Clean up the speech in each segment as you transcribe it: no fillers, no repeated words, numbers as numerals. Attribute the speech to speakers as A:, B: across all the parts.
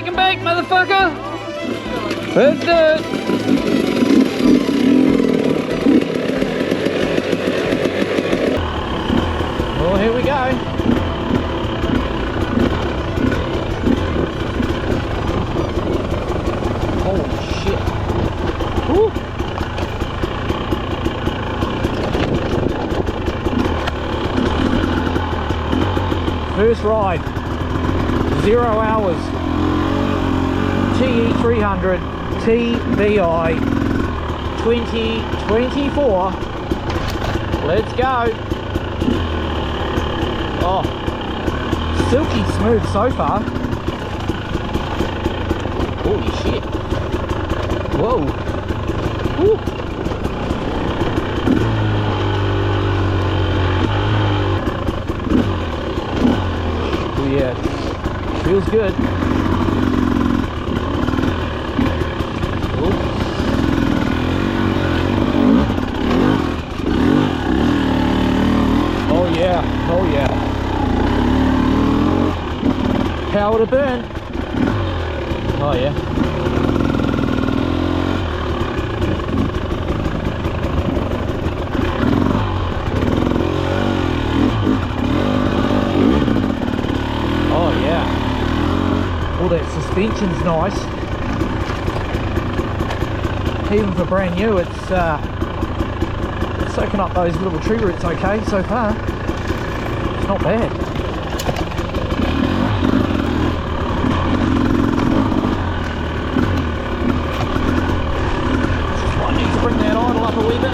A: Welcome back, motherfucker! Let's do it! Well, here we go. Holy shit. Woo. First ride, 0 hours, TE300 TBI 2024. Let's go. Oh, silky smooth so far. Holy shit. Whoa. Woo. Oh yeah, feels good. Oh yeah, oh yeah. Power to burn. Oh yeah. Oh yeah. All that suspension's nice. Even for brand new, it's soaking up those little tree roots okay so far. It's not bad. I need to bring that idle up a wee bit.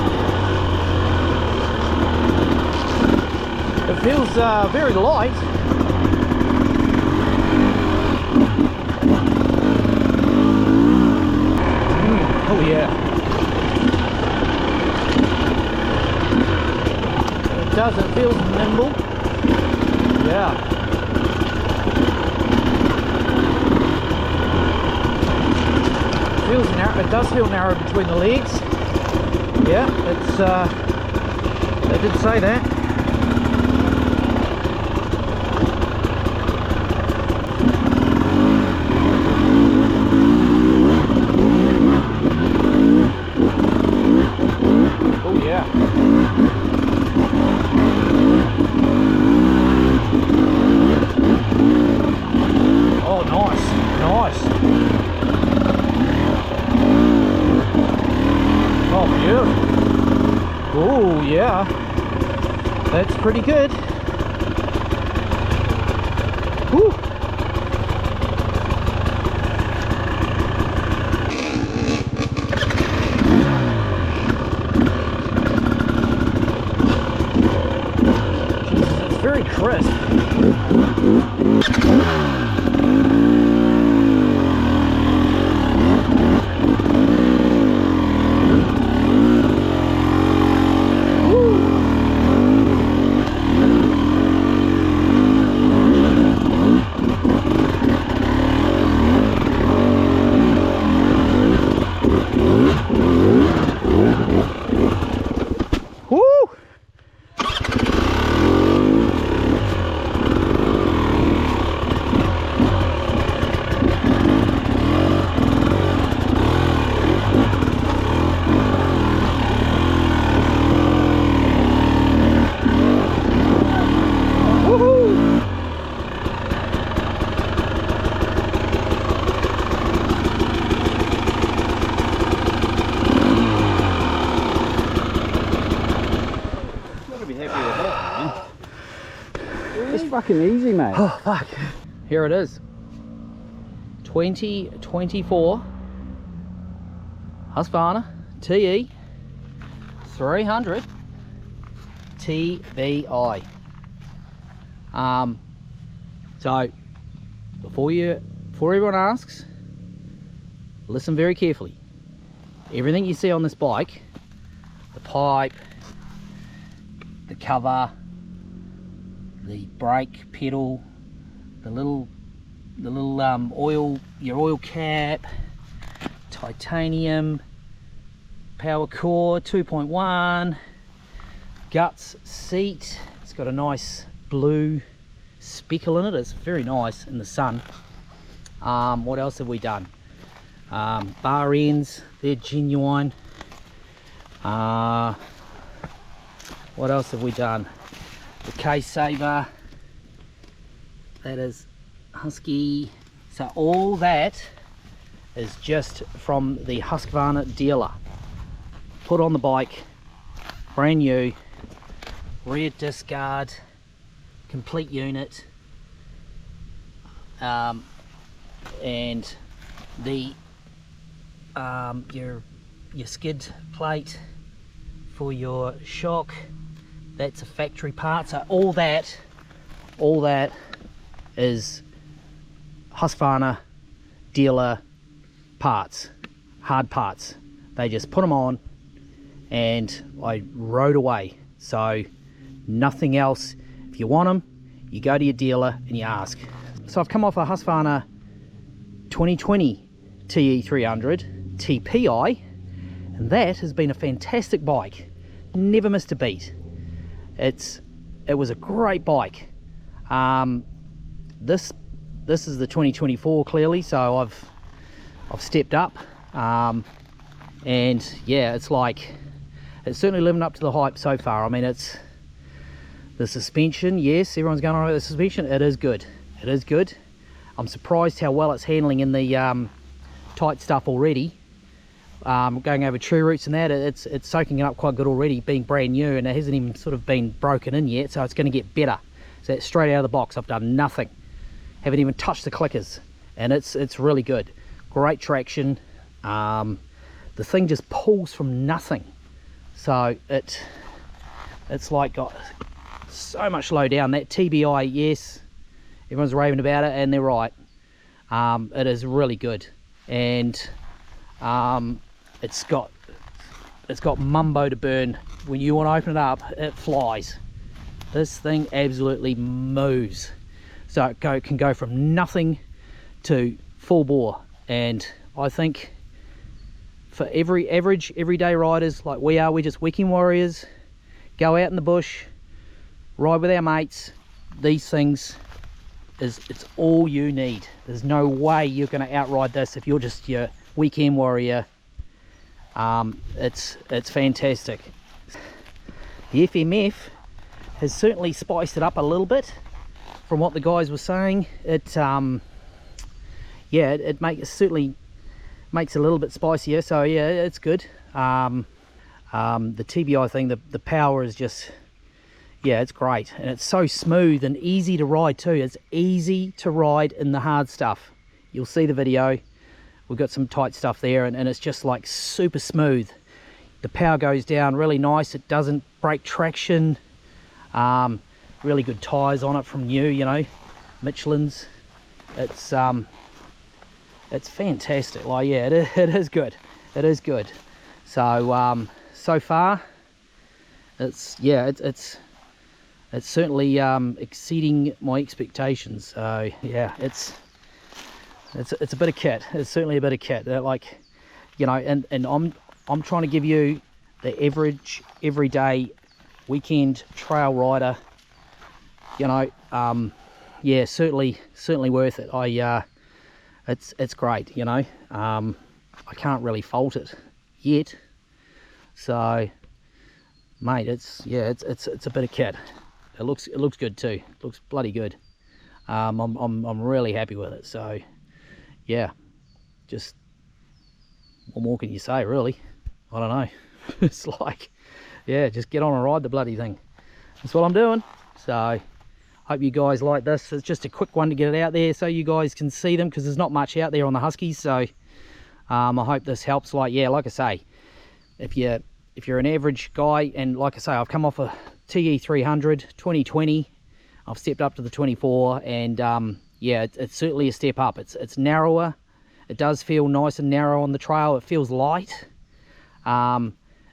A: It feels very light. Oh yeah. It does, it feels nimble. Yeah. It feels narrow, it does feel narrow between the legs. Yeah, it's they did say that. Oh yeah, that's pretty good. Whew. Jesus, it's very crisp.
B: It's fucking easy, mate.
A: Oh, fuck. Here it is. 2024 Husqvarna TE300 TBI. So before everyone asks, listen very carefully. Everything you see on this bike, the pipe, the cover, the brake pedal, the little oil, your oil cap, titanium, power cord 2.1, guts seat. It's got a nice blue speckle in it. It's very nice in the sun. What else have we done? Bar ends, they're genuine. What else have we done? The case saver, that is Husky. So all that is just from the Husqvarna dealer. Put on the bike, brand new, rear disc guard, complete unit, and the your skid plate for your shock, that's a factory part. So all that is Husqvarna dealer parts, hard parts. They just put them on and I rode away. So nothing else. If you want them, you go to your dealer and you ask. So I've come off a Husqvarna 2020 TE300 TBI, and that has been a fantastic bike. Never missed a beat. It was a great bike. This is the 2024 clearly, so I've stepped up, and yeah, it's certainly living up to the hype so far. I mean, it's the suspension. Yes, everyone's going on about the suspension. It is good. It is good. I'm surprised how well it's handling in the tight stuff already. Going over tree roots and that, it's soaking it up quite good already, being brand new, and it hasn't even sort of been broken in yet, so it's going to get better. So that's straight out of the box. I've done nothing, haven't even touched the clickers, and it's really good. Great traction. The thing just pulls from nothing, so it's like got so much low down. That TBI, yes, everyone's raving about it, and they're right. It is really good, and it's got mumbo to burn. When you want to open it up, it flies. This thing absolutely moves. So it can go from nothing to full bore, and I think for everyday riders like we are, we're just weekend warriors, go out in the bush, ride with our mates, these things it's all you need. There's no way you're going to outride this if you're just your weekend warrior. It's fantastic. The FMF has certainly spiced it up a little bit from what the guys were saying. It certainly makes it a little bit spicier, so yeah, it's good. The TBI thing, the power is just, yeah, it's great, and it's so smooth and easy to ride too. It's easy to ride in the hard stuff. You'll see the video. We've got some tight stuff there, and it's just like super smooth. The power goes down really nice. It doesn't break traction. Really good tires on it from new, you know, Michelin's. It's fantastic. Like, yeah, it is good. It is good. So so far, it's certainly exceeding my expectations. So yeah, it's a bit of kit. It's certainly a bit of kit. Like, you know, and I'm trying to give you the average everyday weekend trail rider, you know. Yeah, certainly worth it. It's great, you know. I can't really fault it yet. So mate, it's a bit of kit. It looks good too. It looks bloody good. I'm really happy with it. So yeah, just what more can you say, really? I don't know. It's like, yeah, just get on and ride the bloody thing. That's what I'm doing. So hope you guys like this. It's just a quick one to get it out there so you guys can see them, because there's not much out there on the Huskies. So I hope this helps. Like, yeah, like I say, if you're an average guy, and like I say, I've come off a TE300 2020, I've stepped up to the 24, and yeah, it's certainly a step up. It's narrower. It does feel nice and narrow on the trail. It feels light.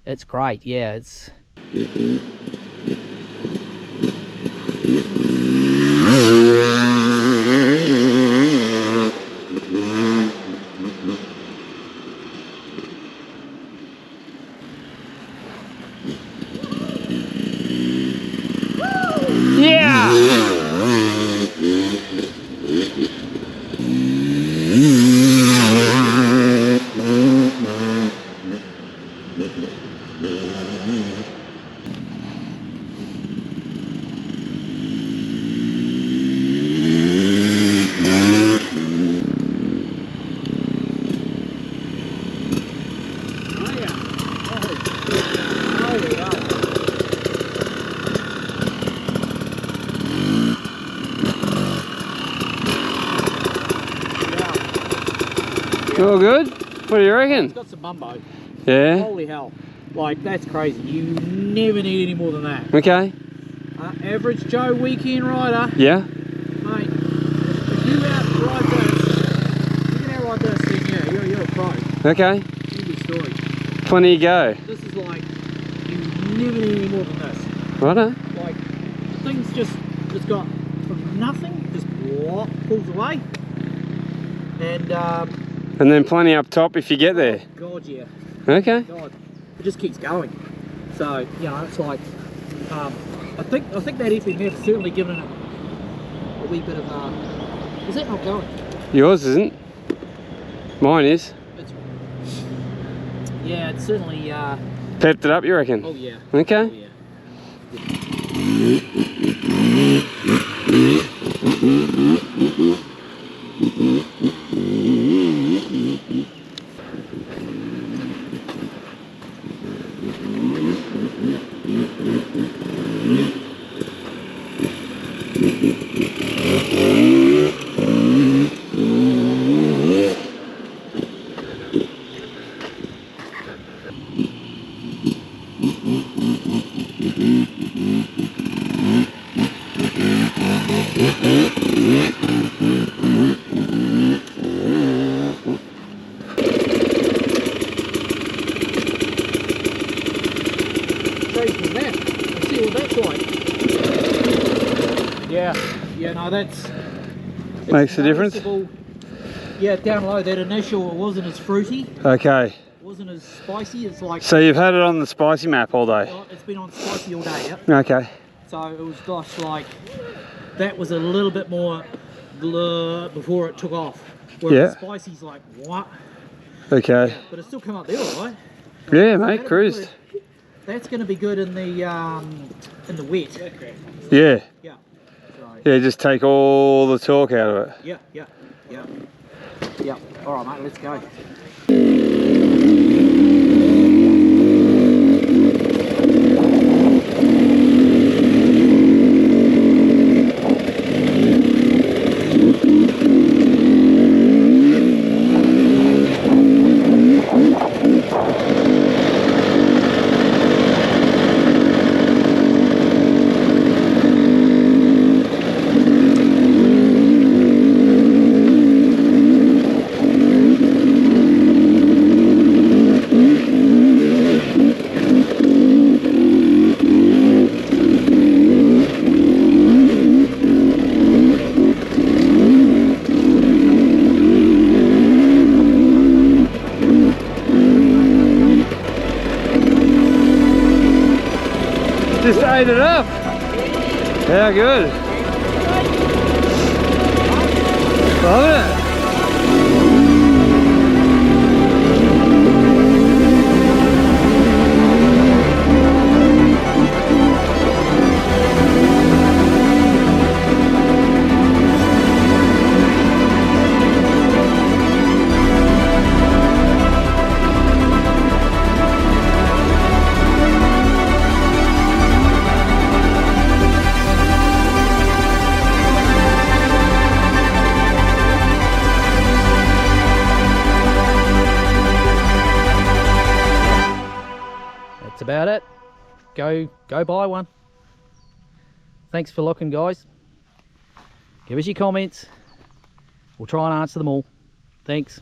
A: It's great. Yeah, it's yeah.
B: All good? What do you reckon?
A: It's got some bumbo.
B: Yeah.
A: Holy hell. Like, that's crazy. You never need any more than that.
B: Okay.
A: Average Joe weekend rider.
B: Yeah.
A: Mate, if you outride this, you can outride this, then yeah, you're a pro.
B: Okay.
A: Easy story.
B: Plenty to go.
A: This is like, you never need any more than this.
B: Righto.
A: Like, things it's got from nothing, just whoop, pulls away. And
B: then plenty up top if you get there.
A: God, yeah.
B: Okay.
A: God, it just keeps going. So, you know, it's like, I think that FMF's certainly given it a wee bit of, is that not going?
B: Yours isn't. Mine is.
A: Yeah, it's certainly,
B: Pepped it up, you reckon?
A: oh yeah.
B: Okay.
A: Oh, yeah. Yeah, no, that's...
B: Makes a difference?
A: Yeah, down low, that initial, it wasn't as fruity.
B: Okay.
A: It wasn't as spicy, it's like...
B: So you've had it on the spicy map all day?
A: It's been on spicy all day, yeah.
B: Okay.
A: So it was just like, that was a little bit more blur before it took off. Whereas the spicy's like, what?
B: Okay.
A: Yeah, but it's still come up there, all right?
B: Yeah, mate, cruised.
A: That's going to be good in the wet.
B: Yeah.
A: Yeah.
B: Yeah, just take all the torque out of it.
A: Yeah. All right, mate, let's go.
B: Just ate it up. How good. Loving it.
A: That's about it. Go buy one. Thanks for looking, guys. Give us your comments. We'll try and answer them all. Thanks.